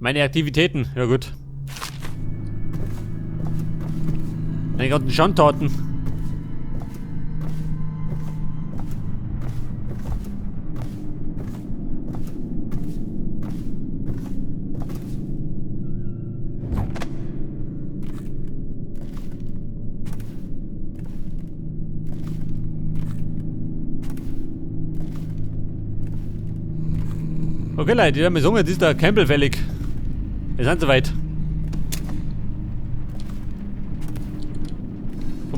Meine Aktivitäten, ja gut. Meine ganzen Schandtaten. Okay Leute, die haben mir gesungen, das ist der Campbell fällig. Wir sind soweit.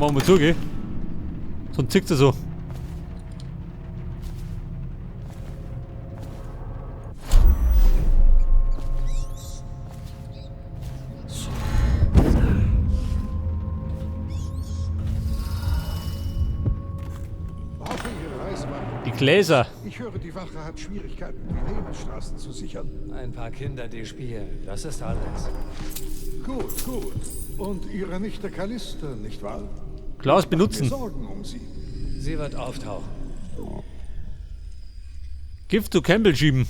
Komm mal zu, gell? Sonst zickt er so. Die Gläser. Ich höre, die Wache hat Schwierigkeiten, die Nebenstraßen zu sichern. Ein paar Kinder, die spielen. Das ist alles. Gut, gut. Und Ihre Nichte Callista, nicht wahr? Glas Macht mir benutzen. Sorgen um sie. Sie wird auftauchen. Gift zu Campbell schieben.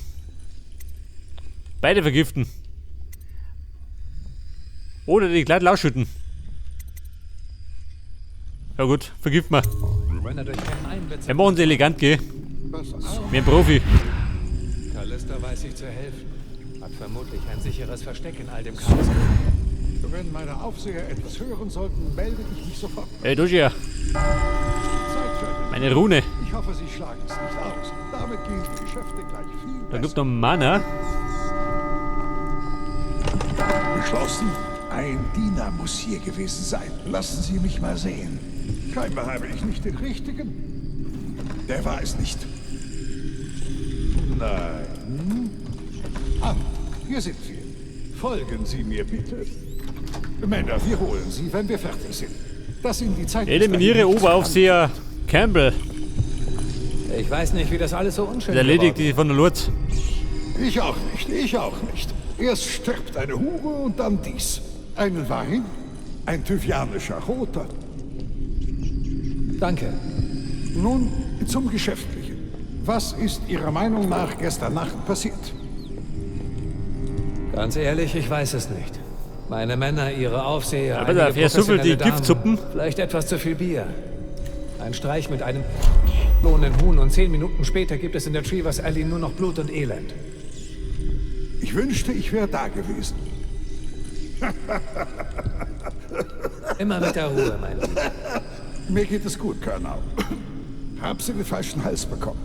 Beide vergiften. Oder die glatt ausschütten. Ja gut, vergift mal. Wenn er durch keinen Einblitz... Wir machen sie elegant, gell? Was Wir ein Profi. Callista weiß sich zu helfen. Hat vermutlich ein sicheres Versteck in all dem Chaos. Wenn meine Aufseher etwas hören sollten, melde ich mich sofort. Ey, du ja. Zeit für Meine Rune. Ich hoffe, Sie schlagen es nicht aus. Damit gehen die Geschäfte gleich viel Da gibt's besser. noch Mana. Beschlossen. Ein Diener muss hier gewesen sein. Lassen Sie mich mal sehen. Scheinbar habe ich nicht den richtigen. Der war es nicht. Nein. Ah, hier sind wir. Folgen Sie mir bitte. Männer, wir holen Sie, wenn wir fertig sind. Dass Ihnen die Zeit... Eliminiere Oberaufseher Campbell. Ich weiß nicht, wie das alles so unschön Erledigt geworden die von der Lurz. Ich auch nicht, ich auch nicht. Erst stirbt eine Hure und dann dies. Einen Wein, ein tyvianischer Roter. ist. Danke. Nun zum Geschäftlichen. Was ist Ihrer Meinung nach gestern Nacht passiert? Ganz ehrlich, ich weiß es nicht. Meine Männer, ihre Aufseher, Aber dafür so viel die professionelle Damen, Giftsuppen. vielleicht etwas zu viel Bier. Ein Streich mit einem lohnen Huhn und 10 Minuten später gibt es in der Treevers Alley nur noch Blut und Elend. Ich wünschte, ich wäre da gewesen. Immer mit der Ruhe, mein Lieber. Mir geht es gut, Colonel. Hab Sie den falschen Hals bekommen.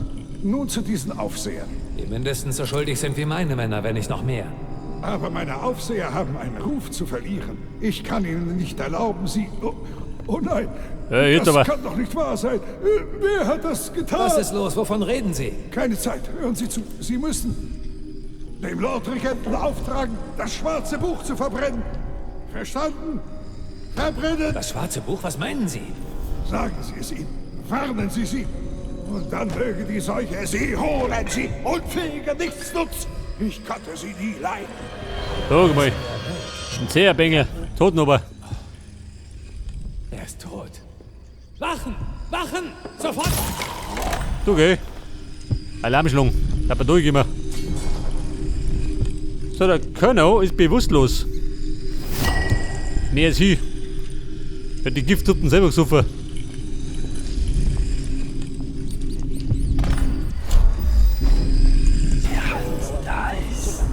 Nun zu diesen Aufsehern. Die mindestens so schuldig sind wie meine Männer, wenn nicht noch mehr. Aber meine Aufseher haben einen Ruf zu verlieren. Ich kann Ihnen nicht erlauben, Sie... Oh nein, jetzt das aber. kann doch nicht wahr sein. Wer hat das getan? Was ist los? Wovon reden Sie? Keine Zeit, hören Sie zu. Sie müssen dem Lordregenten auftragen, das schwarze Buch zu verbrennen. Verstanden? Verbrennen! Das schwarze Buch? Was meinen Sie? Sagen Sie es ihm. Warnen Sie sie. Und dann möge die Seuche Sie holen, Sie unfähige Nichtsnutz. Ich konnte Sie nie leiden. So, mal. Ein Zeherbengel. Totenober. Er ist tot. Wachen! Wachen! Sofort! Du, geh. Alarmschlung. Hab er durch immer. So, der Colonel ist bewusstlos. Nee, ist hier. Hat die Giftsuppen selber gesoffen.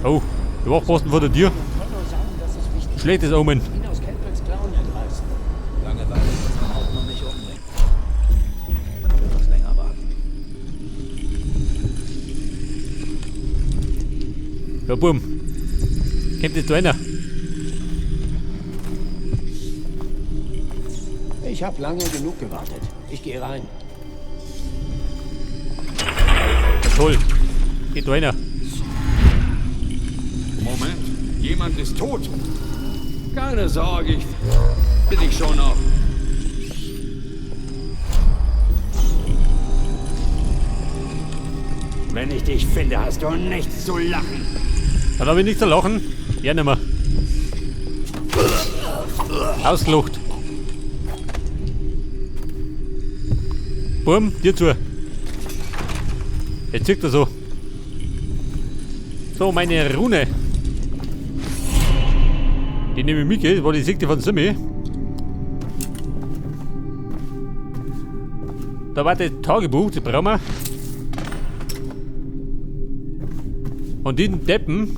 Oh, der Wachposten vor der Tür. Schlechtes Omen. Langeweile muss man auch noch nicht umbringen. Man wird etwas länger warten. Ja, Bumm. Kommt jetzt da einer? Ich habe lange genug gewartet. Ich gehe rein. Toll. Geht da einer? Moment, jemand ist tot. Keine Sorge, ich bin ich schon noch. Wenn ich dich finde, hast du nichts zu lachen. Dann hab ich nichts zu lachen. Ja, nimmer. Ausgelucht. Bumm, dir zu. Jetzt zieht er so. So, meine Rune. Die nehme ich mit, gell? Das war die Sekte von Simi. Da war das Tagebuch, das brauchen wir. Und den Deppen,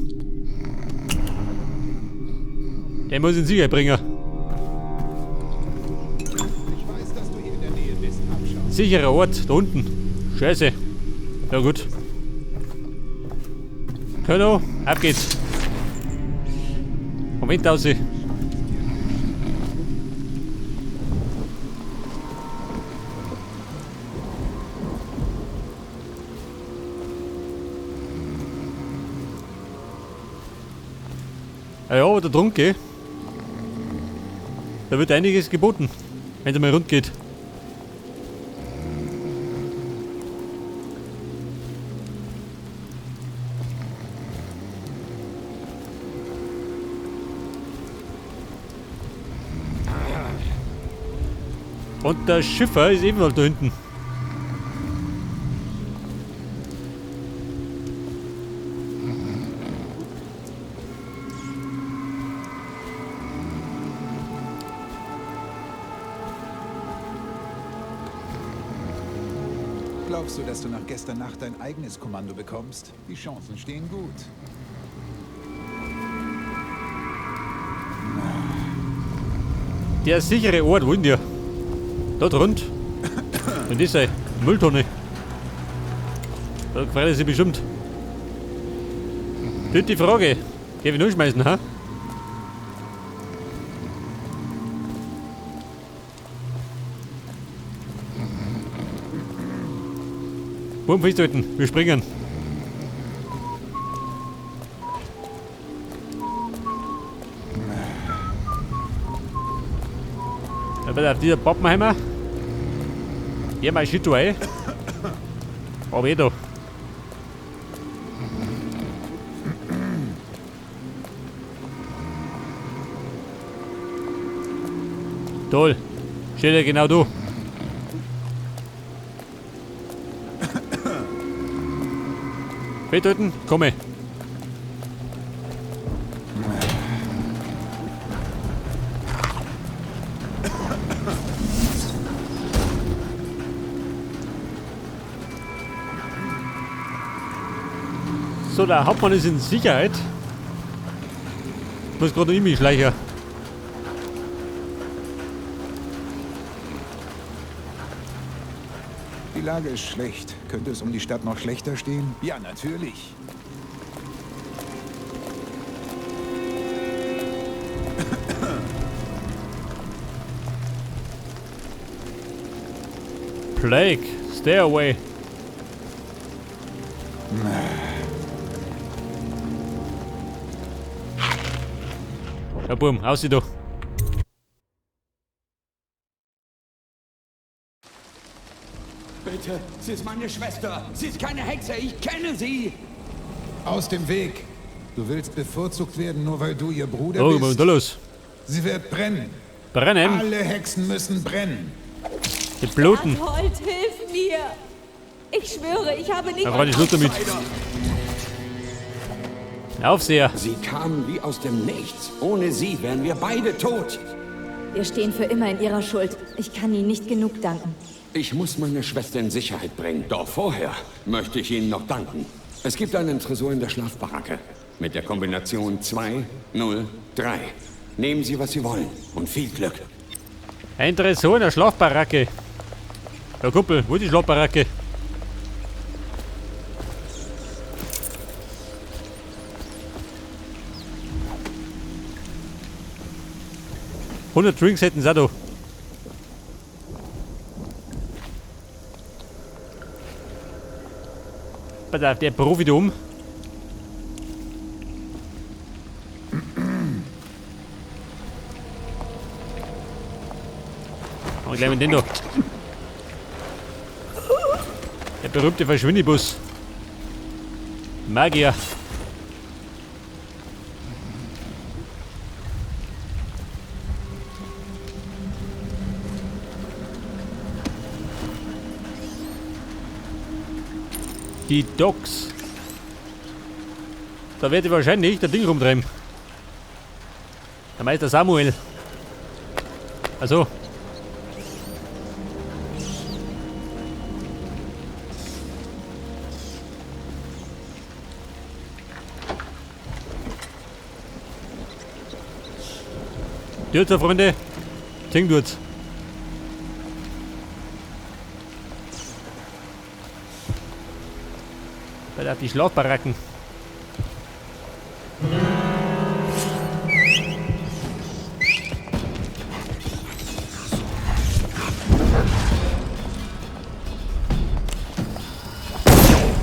den muss ich in Sicherheit bringen. Sicherer Ort, da unten. Scheiße. Ja gut. Können auf geht's. Moment aus. Ja, aber da drunten, da wird einiges geboten, wenn es mal rund geht. Und der Schiffer ist ebenfalls da hinten. Glaubst du, dass du nach gestern Nacht dein eigenes Kommando bekommst? Die Chancen stehen gut. Der sichere Ort, wollen wir? Dort rund. Und das ist eine Mülltonne. Da gefällt es sich bestimmt. Tut die Frage. Geh ich hinschmeißen, ha? Bumm festhalten, wir springen. Da wird auf dieser Pappenheimer. Hier mal Shit rein. Aber da. Toll. Steht ja genau du. Festhalten, komme. So, der Hauptmann ist in Sicherheit. Ich muss gerade noch in mich schleichen. Die Lage ist schlecht. Könnte es um die Stadt noch schlechter stehen? Ja, natürlich. Plague, stay away. Ja, boom, aus sie doch. Bitte, sie ist meine Schwester. Sie ist keine Hexe, ich kenne sie. Aus dem Weg. Du willst bevorzugt werden, nur weil du ihr Bruder Oh, bist? was ist da los? Sie wird brennen. Brennen? Alle Hexen müssen brennen. Die bluten. Berthold, hilf mir! Ich schwöre, ich habe nicht... Da war die Schluss damit. Aufseher. Sie kamen wie aus dem Nichts. Ohne sie wären wir beide tot. Wir stehen für immer in ihrer Schuld. Ich kann Ihnen nicht genug danken. Ich muss meine Schwester in Sicherheit bringen. Doch vorher möchte ich Ihnen noch danken. Es gibt einen Tresor in der Schlafbaracke. Mit der Kombination 203. Nehmen Sie, was Sie wollen. Und viel Glück. Ein Tresor in der Schlafbaracke. Ja, Kumpel, wo ist die Schlafbaracke? $100 Drinks hätten sie auch da. Pass auf, der Profi da um. Und gleich mit den da. Der berühmte Verschwindibus. Magier. Die Docks. Da werde ich wahrscheinlich das Ding rumtreiben. Der Meister Samuel. Also. Tut's, Freunde. Ding tut's. Weil auf die Schlafbaracken.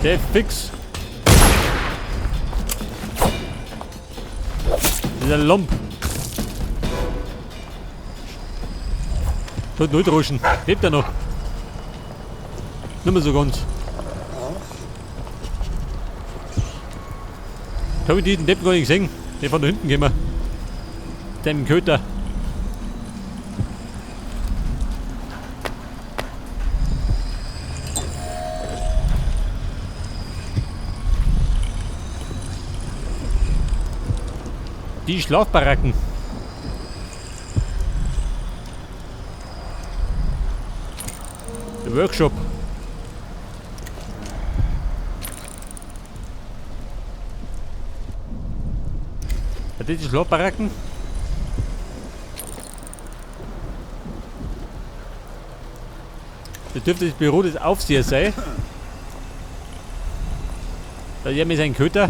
Der fix. Dieser Lump. Tut nicht rutschen. Lebt er noch? Nicht mehr so ganz. Habe ich diesen Deppen gar nicht gesehen. Der von da hinten gehen wir. Dem Köter. Die Schlafbaracken. Der Workshop. Das sind die Schlafbaracken. Das dürfte das Büro des Aufsehers sein. Da haben wir seinen Köter.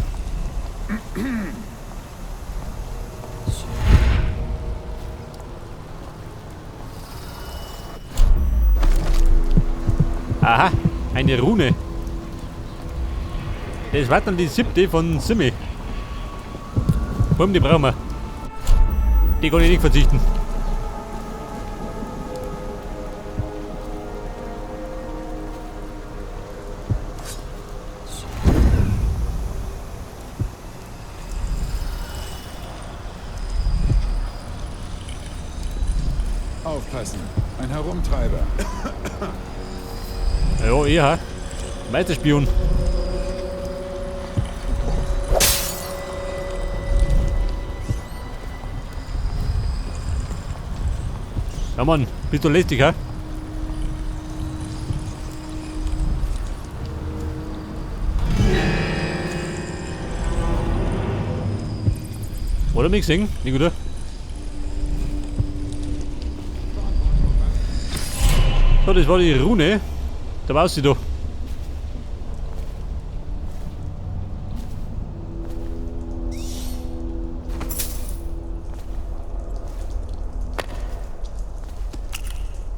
Aha, eine Rune. Das war dann die 7. von Simi. Warum, die brauchen wir. Die kann ich nicht verzichten. Aufpassen, ein Herumtreiber. Ja, ja. Meisterspion. Ja Mann, bist du lästig, ha? Oder mich singen? Nicht gut, oder? So, das war die Rune. Da war sie doch.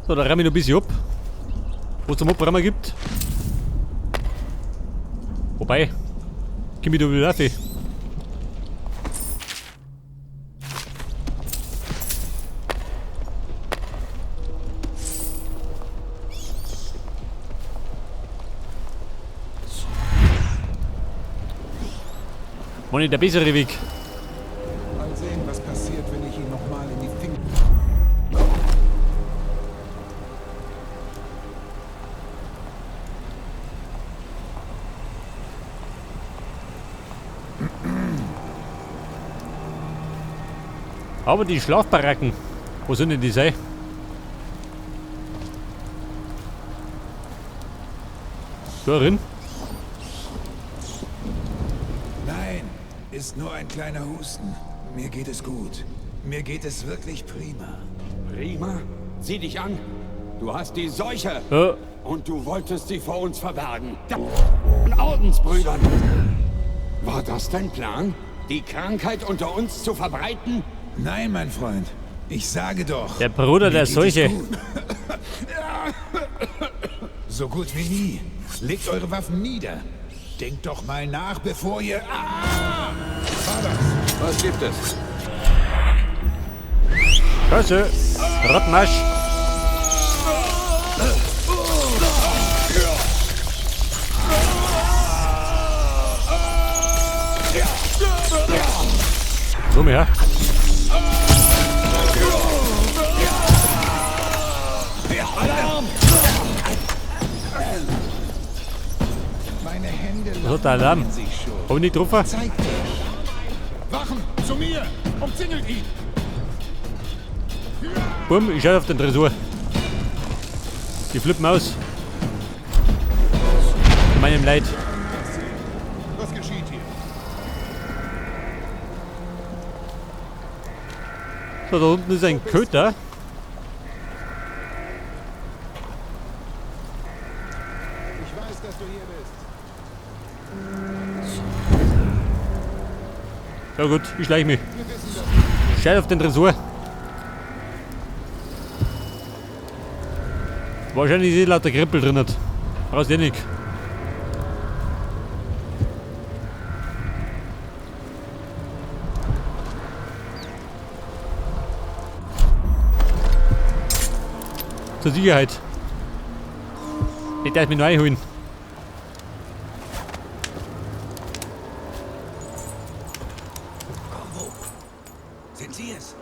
So, da ramme ich noch ein bisschen ab. Wo es zum Abrammen gibt. Wobei, komm ich da wieder rauf. War nicht der bessere Weg. Mal sehen, was passiert, wenn ich ihn nochmal in die Finger... Aber die Schlafbaracken, wo sind denn die sein? Da drin? Nein, ist nur ein kleiner Husten. Mir geht es gut. Mir geht es wirklich prima. Prima? Sieh dich an. Du hast die Seuche. Ja. Und du wolltest sie vor uns verbergen. Ordensbrüdern. War das dein Plan? Die Krankheit unter uns zu verbreiten? Nein, mein Freund. Ich sage doch. Der Bruder der mir geht es Seuche. gut. So gut wie nie. Legt eure Waffen nieder. Denkt doch mal nach, bevor ihr... Ah! War das? Was gibt es? Scheiße. Rottmasch. Komm her. Meine Hände Was hat der Alarm? lachen sich schon. Hab ich nicht getroffen? Zeigt euch. Wachen, zu mir! Umzingelt ihn! Bumm, ich schaue auf den Tresor. Die flippen aus. Zu meinem Leid. Was geschieht hier? So, da unten ist ein Köter. Ich weiß, dass du hier bist. Ja gut, ich schleiche mich. Wir wissen das. Schau auf den Tresor. Wahrscheinlich ist lauter Krippel drin. Hat. Brauchst du nicht. Zur Sicherheit. Ich darf mich noch einholen. Sind Sie es?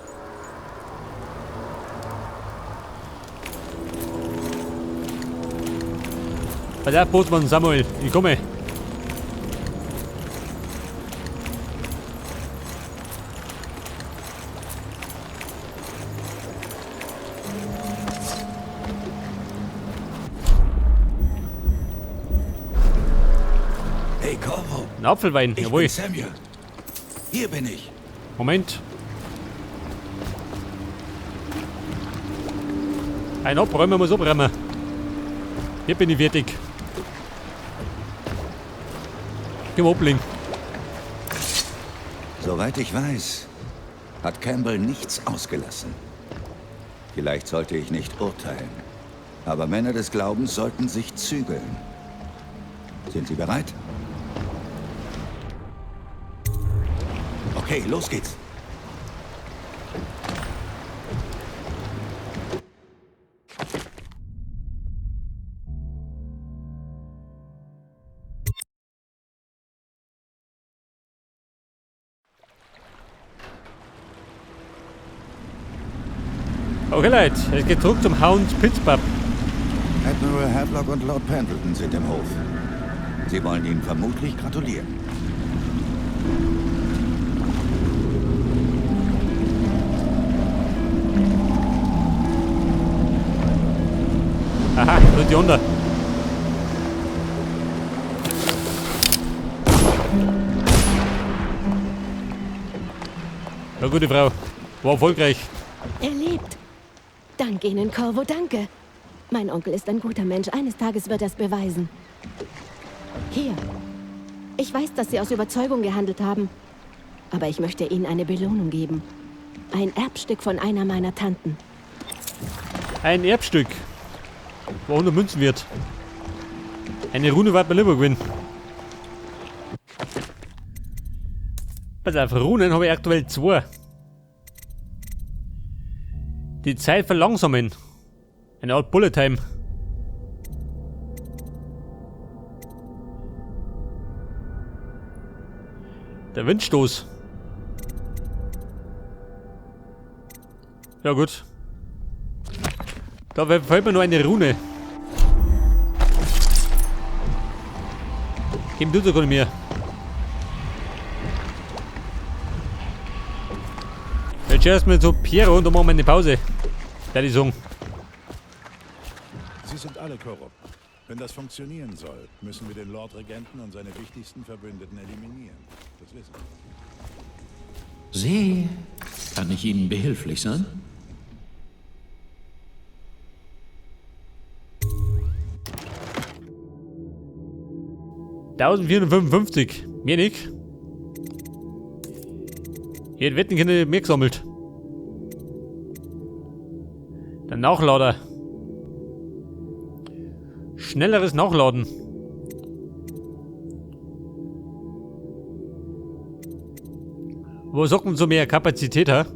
Pass auf, Bootsmann Samuel, ich komme. Hey, Corvo. Ein Apfelwein, Ich jawohl. bin Samuel. Hier bin ich. Moment. Ein Abräumen muss abräumen. Hier bin ich fertig. Geh mal ablegen. Soweit ich weiß, hat Campbell nichts ausgelassen. Vielleicht sollte ich nicht urteilen, aber Männer des Glaubens sollten sich zügeln. Sind Sie bereit? Okay, los geht's. Okay Leute, es geht zurück zum Hound Pittsburgh. Admiral Hadlock und Lord Pendleton sind im Hof. Sie wollen Ihnen vermutlich gratulieren. Aha, da sind die unter. Ja, gute Frau. War erfolgreich. Er lebt. Dank Ihnen, Corvo, danke. Mein Onkel ist ein guter Mensch. Eines Tages wird er es beweisen. Hier. Ich weiß, dass Sie aus Überzeugung gehandelt haben. Aber ich möchte Ihnen eine Belohnung geben. Ein Erbstück von einer meiner Tanten. Ein Erbstück. Wo 100 Münzen wird. Eine Rune wird mir lieber gewinnen. Pass auf, Runen habe ich aktuell 2. Die Zeit verlangsamen. Eine Art Bullet Time. Der Windstoß. Ja gut. Da fällt mir nur eine Rune. Geben du sogar nicht mehr. Jetzt erstmal so Piero und dann machen wir eine Pause. Der die sagen. Sie sind alle korrupt. Wenn das funktionieren soll, müssen wir den Lord Regenten und seine wichtigsten Verbündeten eliminieren. Das wissen Sie. Sie, kann ich Ihnen behilflich sein? $1455. Mir nicht. Hier hat Wettenkinder mehr gesammelt. Der Nachlader. Schnelleres Nachladen. Wo sagt man so mehr Kapazität, ha?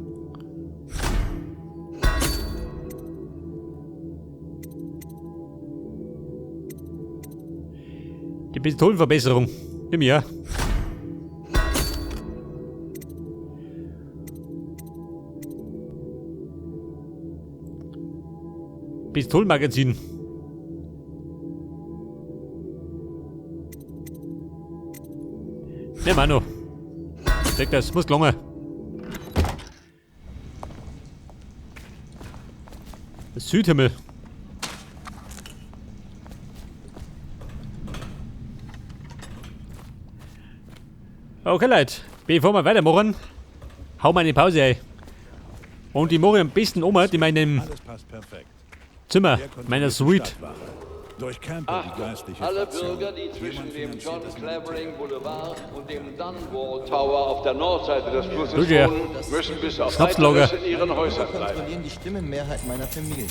Die Pistolenverbesserung. Im Jahr. Pistolenmagazin. Ne, Mano. Steck das, muss lange. Südhimmel. Okay, Leute. Bevor wir weitermachen, hau mal eine Pause ein. Und die mache ich am besten in meinem Alles passt perfekt. Zimmer, Er kontrolliert meiner die Suite. Stadtwache. Durch Campbell die geistliche Alle Fraktion. Bürger, die zwischen Jemand dem John finanziert das Clavering Boulevard und dem Dunwall Tower auf der Nordseite des Flusses Du, ja. wohnen, müssen bis auf Schnapslager. Weiteres in ihren Häusern bleiben. kontrollieren die Stimmenmehrheit meiner Familie.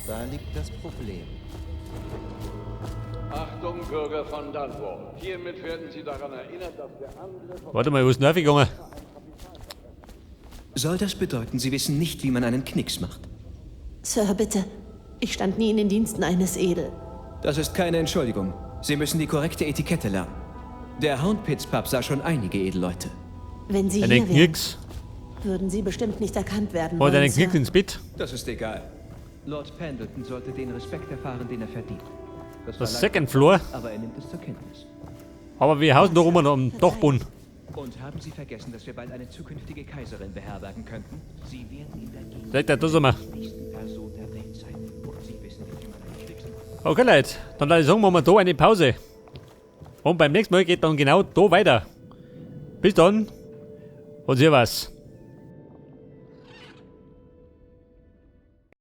Da liegt das Problem. Achtung, Bürger von Dunwall. Hiermit werden Sie daran erinnert, dass der Angriff auf Warte mal, wo ist denn aufgegangen? Soll das bedeuten, Sie wissen nicht, wie man einen Knicks macht? Sir, bitte. Ich stand nie in den Diensten eines Edel. Das ist keine Entschuldigung. Sie müssen die korrekte Etikette lernen. Der Houndpits Pub sah schon einige Edelleute. Wenn Sie Er hier denkt wären, nix. würden Sie bestimmt nicht erkannt werden Oder wollen, einen Knick Sir. ins Bett. Das ist egal. Lord Pendleton sollte den Respekt erfahren, den er verdient. Das war Second Floor. aber er nimmt es zur Kenntnis. Aber wir hausen da rum am Dachboden. Und haben Sie vergessen, dass wir bald eine zukünftige Kaiserin beherbergen könnten? Sie werden in der Gegend Seht ihr, da sind wir. die wichtigsten Person der Welt sein. Und Sie wissen nicht, wie man einen Knicks macht. Okay, Leute. Dann würde ich sagen, machen wir da eine Pause. Und beim nächsten Mal geht dann genau da weiter. Bis dann. Und Servus.